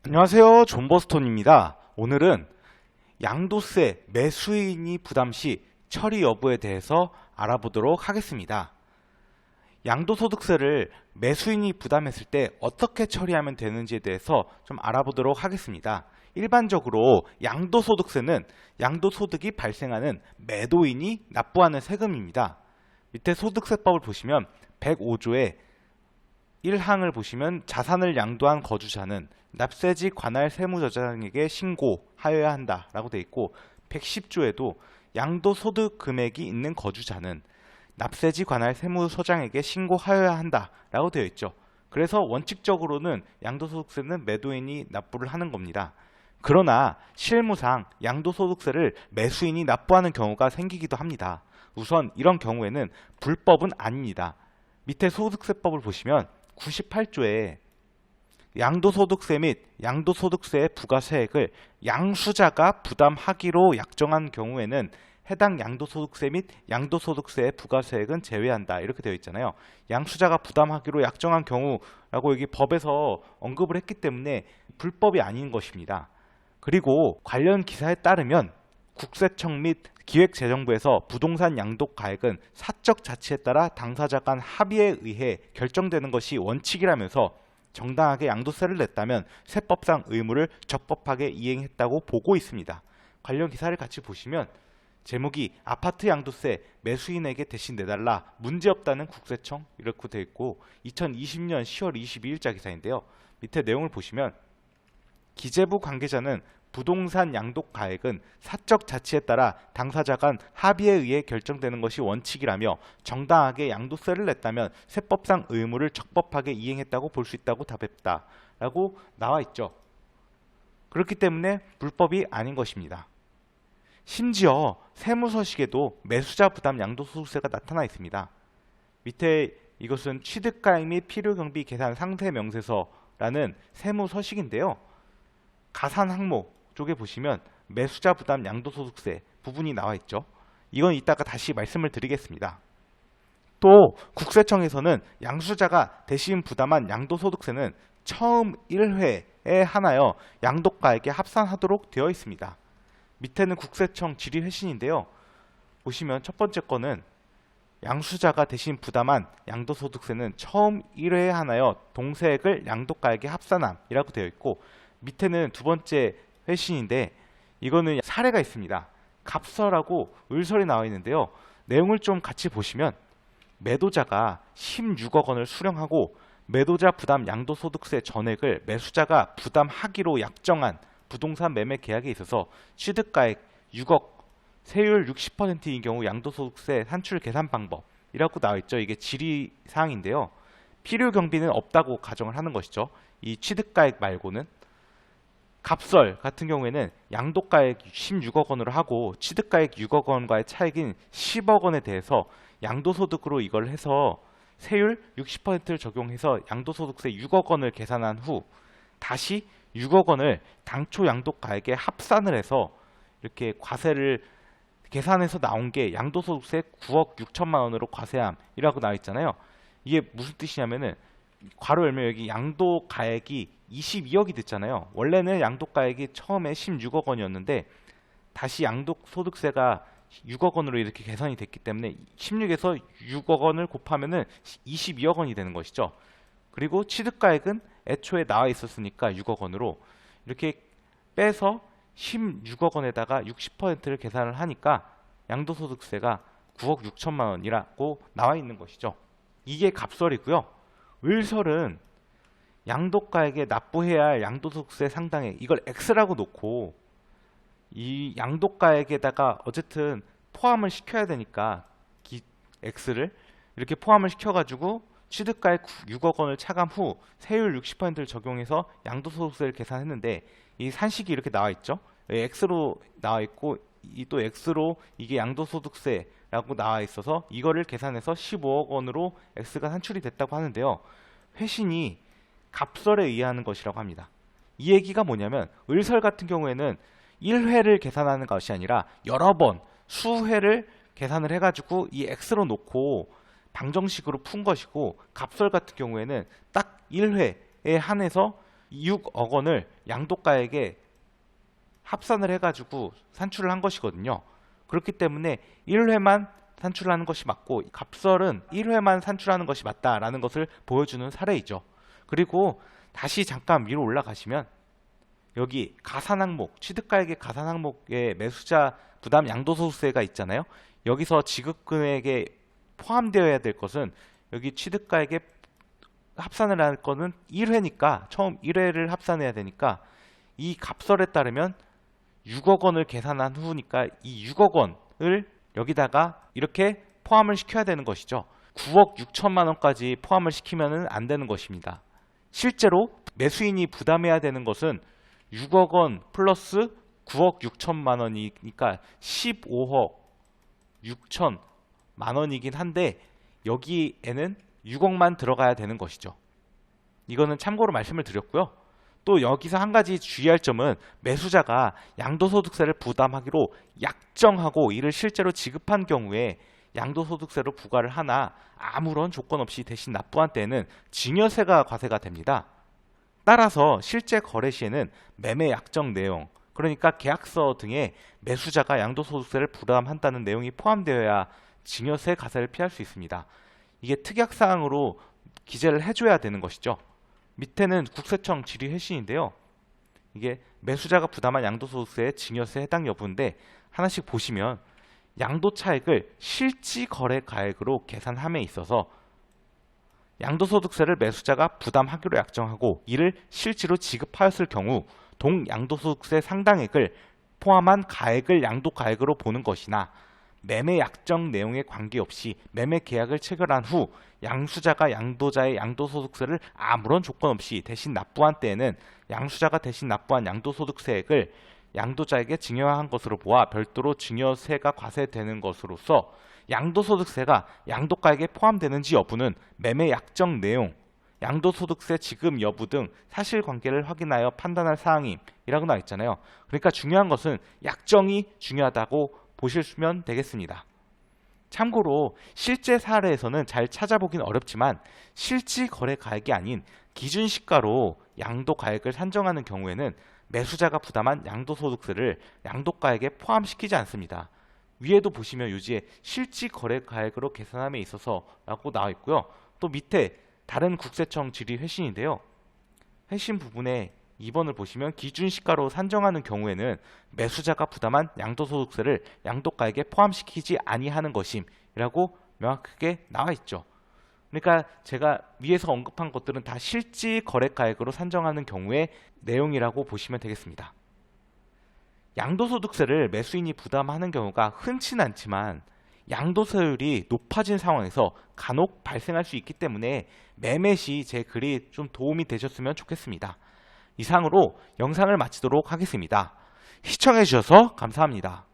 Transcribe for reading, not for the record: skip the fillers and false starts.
안녕하세요. 존버스톤입니다. 오늘은 양도세 매수인이 부담 시 처리 여부에 대해서 알아보도록 하겠습니다. 양도소득세를 매수인이 부담했을 때 어떻게 처리하면 되는지에 대해서 좀 알아보도록 하겠습니다. 일반적으로 양도소득세는 양도소득이 발생하는 매도인이 납부하는 세금입니다. 밑에 소득세법을 보시면 105조에 1항을 보시면 자산을 양도한 거주자는 납세지 관할 세무서장에게 신고하여야 한다 라고 되어 있고, 110조에도 양도소득 금액이 있는 거주자는 납세지 관할 세무서장에게 신고하여야 한다 라고 되어 있죠. 그래서 원칙적으로는 양도소득세는 매도인이 납부를 하는 겁니다. 그러나 실무상 양도소득세를 매수인이 납부하는 경우가 생기기도 합니다. 우선 이런 경우에는 불법은 아닙니다. 밑에 소득세법을 보시면 98조에 양도소득세 및 양도소득세의 부가세액을 양수자가 부담하기로 약정한 경우에는 해당 양도소득세 및 양도소득세의 부가세액은 제외한다 이렇게 되어 있잖아요. 양수자가 부담하기로 약정한 경우라고 여기 법에서 언급을 했기 때문에 불법이 아닌 것입니다. 그리고 관련 기사에 따르면 국세청 및 기획재정부에서 부동산 양도가액은 사적 자치에 따라 당사자 간 합의에 의해 결정되는 것이 원칙이라면서 정당하게 양도세를 냈다면 세법상 의무를 적법하게 이행했다고 보고 있습니다. 관련 기사를 같이 보시면 제목이 아파트 양도세 매수인에게 대신 내달라 문제없다는 국세청 이렇게 되어 있고, 2020년 10월 22일자 기사인데요. 밑에 내용을 보시면 기재부 관계자는 부동산 양도가액은 사적 자치에 따라 당사자 간 합의에 의해 결정되는 것이 원칙이라며 정당하게 양도세를 냈다면 세법상 의무를 적법하게 이행했다고 볼 수 있다고 답했다 라고 나와 있죠. 그렇기 때문에 불법이 아닌 것입니다. 심지어 세무서식에도 매수자 부담 양도소득세가 나타나 있습니다. 밑에 이것은 취득가액 및 필요경비 계산 상세 명세서라는 세무서식인데요. 가산 항목 쪽에 보시면 매수자 부담 양도소득세 부분이 나와 있죠. 이건 이따가 다시 말씀을 드리겠습니다. 또 국세청에서는 양수자가 대신 부담한 양도소득세는 처음 1회에 한하여 양도가액에 합산하도록 되어 있습니다. 밑에는 국세청 질의회신인데요. 보시면 첫 번째 거는 양수자가 대신 부담한 양도소득세는 처음 1회에 한하여 동세액을 양도가액에 합산함이라고 되어 있고, 밑에는 두 번째 회신인데 이거는 사례가 있습니다. 갑설하고 을설이 나와 있는데요. 내용을 좀 같이 보시면 매도자가 16억 원을 수령하고 매도자 부담 양도소득세 전액을 매수자가 부담하기로 약정한 부동산 매매 계약에 있어서 취득가액 6억, 세율 60%인 경우 양도소득세 산출 계산 방법이라고 나와 있죠. 이게 질의사항인데요. 필요경비는 없다고 가정을 하는 것이죠. 이 취득가액 말고는. 갑설 같은 경우에는 양도가액 16억 원으로 하고 취득가액 6억 원과의 차익인 10억 원에 대해서 양도소득으로 이걸 해서 세율 60%를 적용해서 양도소득세 6억 원을 계산한 후 다시 6억 원을 당초 양도가액에 합산을 해서 이렇게 과세를 계산해서 나온 게 양도소득세 9억 6천만 원으로 과세함이라고 나와 있잖아요. 이게 무슨 뜻이냐면은 괄호 열면 여기 양도가액이 22억이 됐잖아요. 원래는 양도가액이 처음에 16억 원이었는데 다시 양도소득세가 6억 원으로 이렇게 계산이 됐기 때문에 16에서 6억 원을 곱하면은 22억 원이 되는 것이죠. 그리고 취득가액은 애초에 나와 있었으니까 6억 원으로 이렇게 빼서 16억 원에다가 60%를 계산을 하니까 양도소득세가 9억 6천만 원이라고 나와 있는 것이죠. 이게 갑설이고요. 을설은 양도가액에 납부해야 할 양도소득세 상당액 이걸 X라고 놓고 이 양도가액에다가 어쨌든 포함을 시켜야 되니까 X를 이렇게 포함을 시켜가지고 취득가액 6억 원을 차감 후 세율 60%를 적용해서 양도소득세를 계산했는데 이 산식이 이렇게 나와 있죠. X로 나와 있고 이 또 X로 이게 양도소득세라고 나와 있어서 이거를 계산해서 15억 원으로 X가 산출이 됐다고 하는데요. 회신이 갑설에 의하는 것이라고 합니다. 이 얘기가 뭐냐면 을설 같은 경우에는 1회를 계산하는 것이 아니라 여러 번 수회를 계산을 해가지고 이 X로 놓고 방정식으로 푼 것이고, 갑설 같은 경우에는 딱 1회에 한해서 6억 원을 양도가액에 합산을 해가지고 산출을 한 것이거든요. 그렇기 때문에 1회만 산출하는 것이 맞고 갑설은 1회만 산출하는 것이 맞다라는 것을 보여주는 사례이죠. 그리고 다시 잠깐 위로 올라가시면 여기 가산항목, 취득가액의 가산항목에 매수자 부담 양도소득세가 있잖아요. 여기서 지급금액에 포함되어야 될 것은 여기 취득가액에 합산을 할 거는 1회니까 처음 1회를 합산해야 되니까 이 갑설에 따르면 6억 원을 계산한 후니까 이 6억 원을 여기다가 이렇게 포함을 시켜야 되는 것이죠. 9억 6천만 원까지 포함을 시키면 안 되는 것입니다. 실제로 매수인이 부담해야 되는 것은 6억 원 플러스 9억 6천만 원이니까 15억 6천만 원이긴 한데 여기에는 6억만 들어가야 되는 것이죠. 이거는 참고로 말씀을 드렸고요. 또 여기서 한 가지 주의할 점은 매수자가 양도소득세를 부담하기로 약정하고 이를 실제로 지급한 경우에 양도소득세로 부과를 하나 아무런 조건 없이 대신 납부한 때에는 증여세가 과세가 됩니다. 따라서 실제 거래 시에는 매매 약정 내용, 그러니까 계약서 등에 매수자가 양도소득세를 부담한다는 내용이 포함되어야 증여세 과세를 피할 수 있습니다. 이게 특약사항으로 기재를 해줘야 되는 것이죠. 밑에는 국세청 질의회신인데요. 이게 매수자가 부담한 양도소득세의 증여세 해당 여부인데 하나씩 보시면 양도차익을 실지거래가액으로 계산함에 있어서 양도소득세를 매수자가 부담하기로 약정하고 이를 실지로 지급하였을 경우 동양도소득세 상당액을 포함한 가액을 양도가액으로 보는 것이나 매매 약정 내용에 관계없이 매매 계약을 체결한 후 양수자가 양도자의 양도소득세를 아무런 조건 없이 대신 납부한 때에는 양수자가 대신 납부한 양도소득세액을 양도자에게 증여한 것으로 보아 별도로 증여세가 과세되는 것으로서 양도소득세가 양도가액에 포함되는지 여부는 매매 약정 내용, 양도소득세 지급 여부 등 사실관계를 확인하여 판단할 사항이라고 나와 있잖아요. 그러니까 중요한 것은 약정이 중요하다고 보시면 되겠습니다. 참고로 실제 사례에서는 잘 찾아보긴 어렵지만 실지거래가액이 아닌 기준시가로 양도가액을 산정하는 경우에는 매수자가 부담한 양도소득세를 양도가액에 포함시키지 않습니다. 위에도 보시면 요지에 실지거래가액으로 계산함에 있어서 라고 나와 있고요. 또 밑에 다른 국세청 질의 회신인데요. 회신 부분에 2번을 보시면 기준시가로 산정하는 경우에는 매수자가 부담한 양도소득세를 양도가액에 포함시키지 아니하는 것임이라고 명확하게 나와 있죠. 그러니까 제가 위에서 언급한 것들은 다 실지거래가액으로 산정하는 경우의 내용이라고 보시면 되겠습니다. 양도소득세를 매수인이 부담하는 경우가 흔치는 않지만 양도세율이 높아진 상황에서 간혹 발생할 수 있기 때문에 매매 시 제 글이 좀 도움이 되셨으면 좋겠습니다. 이상으로 영상을 마치도록 하겠습니다. 시청해 주셔서 감사합니다.